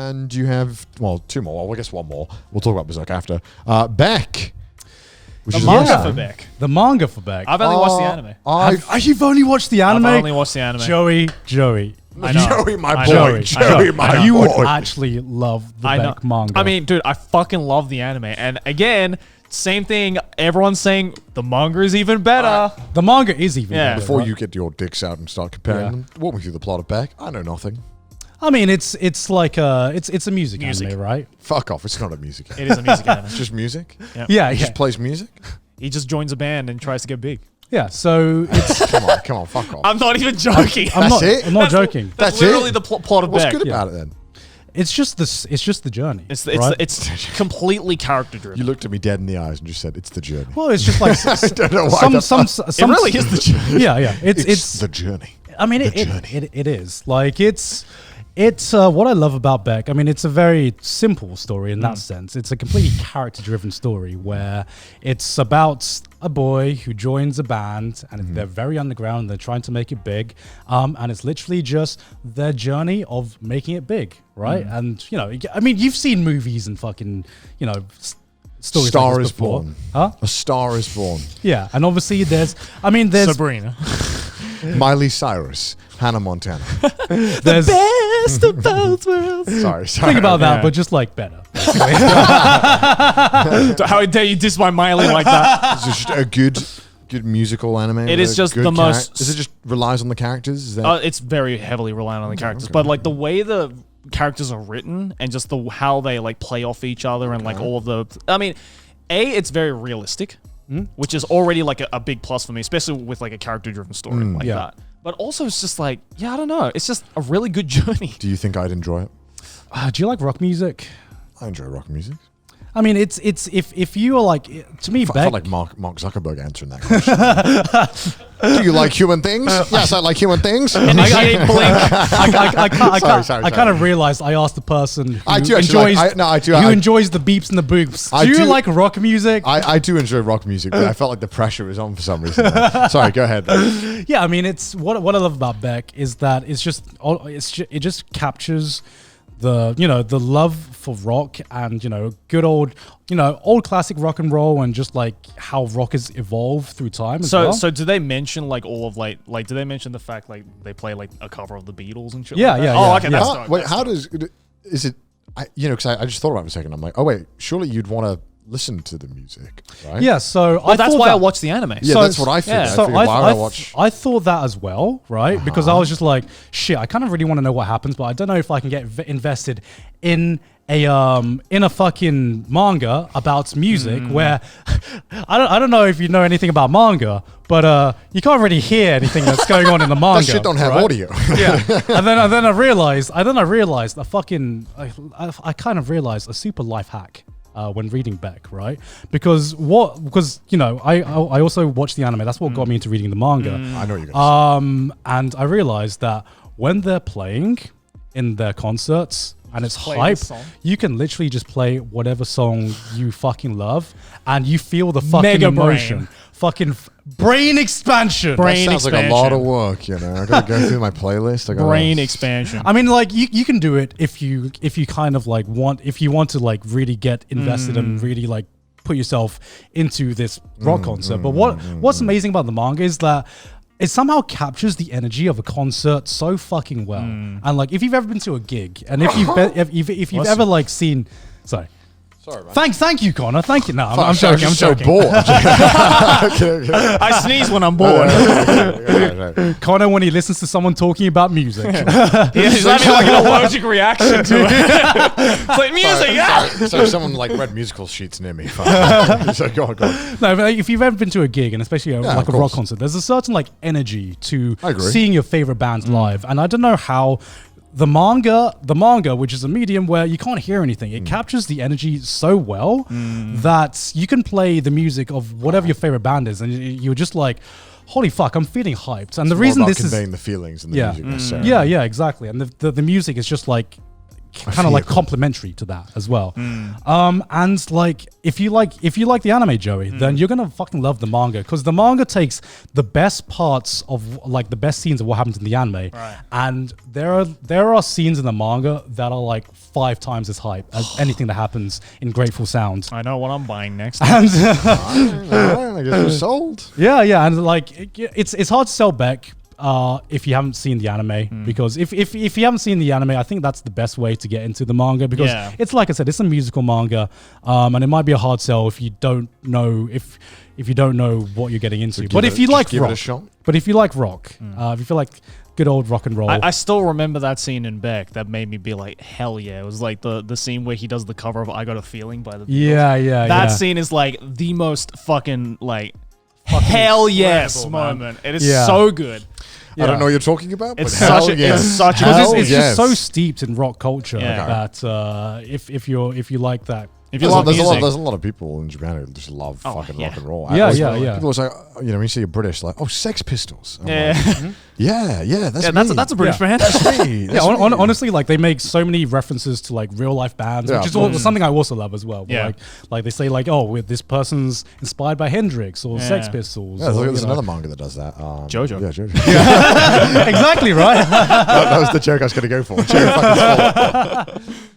And you have, well, 2 more. Well, I guess 1 more. We'll talk about Berserk after. Beck. The manga for Beck. The manga for Beck. I've only watched the anime. You've only watched the anime? I've only watched the anime. Joey. I know. Joey, my boy. Joey, my boy. You would actually love the Beck manga. I mean, dude, I fucking love the anime. And again, same thing. Everyone's saying the manga is even better. The manga is even better. Before you get your dicks out and start comparing them, walk me through the plot of Beck. I know nothing. I mean, it's like it's a music anime, right? Fuck off! It's not a music anime. It is a music anime. It's just music. Yep. Yeah, He just plays music. He just joins a band and tries to get big. Yeah, so it's come on, fuck off. I'm not even joking. I'm not joking. That's literally the plot of What's Beck. good about it then? It's just the journey. It's completely character driven. You looked at me dead in the eyes and just said, "It's the journey." Well, it's just like I don't know why. It really is the journey. Yeah. It's the journey. I mean, it is like it's what I love about Beck. I mean, it's a very simple story in that sense. It's a completely character-driven story where it's about a boy who joins a band and they're very underground. They're trying to make it big, and it's literally just their journey of making it big, right? And I mean, you've seen movies and fucking stories. Star like this is before. born. Huh? A star is born. Yeah, and obviously there's Sabrina. Miley Cyrus, Hannah Montana. There's Best of both worlds. Sorry. think about that, but just like better. How dare you diss my Miley like that? It's just a good musical anime. It is just the most. Is it just relies on the characters? Is that It's very heavily reliant on the characters, but like the way the characters are written and just how they like play off each other and like all of the. I mean, it's very realistic. Which is already like a big plus for me, especially with like a character-driven story like that. But also, it's just like, I don't know. It's just a really good journey. Do you think I'd enjoy it? Do you like rock music? I enjoy rock music. I mean, it's if you are like, to me, I Beck. felt like Mark Zuckerberg answering that question. Do you like human things? Yes, I like human things. Initiate blink. I kind of realized I asked the person who enjoys the beeps and the boops. Do you like rock music? I do enjoy rock music, but I felt like the pressure was on for some reason. Sorry, go ahead. Yeah, I mean, it's what I love about Beck is that it just captures the love for rock and good old classic rock and roll and just like how rock has evolved through time as well. So do they mention like all of like do they mention the fact like they play like a cover of the Beatles and shit? Yeah, like that? yeah. Oh, okay. That's dope. Wait, how does is it? Because I just thought about it for a second. I'm like, oh wait, surely you'd want to listen to the music, right? Yeah. So that's why I watched the anime. Yeah, that's what I figured. So I I thought that as well, right? Because I was just like, shit, I kind of really want to know what happens, but I don't know if I can get invested in a fucking manga about music where I don't know if you know anything about manga, but you can't really hear anything that's going on in the manga. That shit don't have audio. Yeah, and then I realized a fucking I kind of realized a super life hack. When reading Beck, right? Because I also watched the anime. That's what got me into reading the manga. I know you're gonna say. And I realized that when they're playing in their concerts and it's hype, you can literally just play whatever song you fucking love, and you feel the fucking Mega emotion. brain. Fucking brain expansion. That sounds like a lot of work, I gotta go through my playlist. Brain expansion. I mean, like you can do it if you kind of like want to like really get invested and really like put yourself into this rock concert. But what's amazing about the manga is that it somehow captures the energy of a concert so fucking well. And like, if you've ever been to a gig, and if you've ever like seen, sorry, man. Thank you, Connor. Thank you. No, I'm joking. I'm joking. So bored. I sneeze when I'm bored. Connor, when he listens to someone talking about music, he's having like an allergic reaction to it. It's like music. So if someone like read musical sheets near me, fine. So go on. No, but if you've ever been to a gig, and especially like a rock concert, there's a certain like energy to seeing your favorite bands live. And I don't know how the manga, which is a medium where you can't hear anything, it captures the energy so well that you can play the music of whatever your favorite band is, and you're just like, holy fuck, I'm feeling hyped. And the reason this is conveying the feelings in the music necessarily. Yeah, exactly. And the music is just like kind of like complementary to that as well. And like if you like the anime, Joey, then you're gonna fucking love the manga, because the manga takes the best parts of like the best scenes of what happens in the anime, and there are scenes in the manga that are like 5 times as hype as anything that happens in Grateful Sound. I know what I'm buying next. And I guess we're sold. yeah, and like it's hard to sell Beck if you haven't seen the anime, because if you haven't seen the anime, I think that's the best way to get into the manga, because it's like I said, it's a musical manga, and it might be a hard sell if you don't know if you don't know what you're getting into. But if you like rock, if you feel like good old rock and roll. I still remember that scene in Beck that made me be like, hell yeah. It was like the scene where he does the cover of I Got a Feeling by the Beatles. That scene is like the most fucking like hell yes moment. It is so good. I don't know what you're talking about, but it's such a it's just so steeped in rock culture that if you like that. If you love music. There's a lot of people in Japan who just love fucking rock and roll. Yeah. People are like, when you see a British, like, oh, Sex Pistols. Yeah. Like, that's a British band. That's me. Honestly, like they make so many references to like real life bands, which is something I also love as well. Like they say like, oh, this person's inspired by Hendrix or Sex Pistols. Yeah, there's another manga that does that. Jojo. Yeah, Jojo. Exactly right. That was the joke I was going to go for. Jojo fucking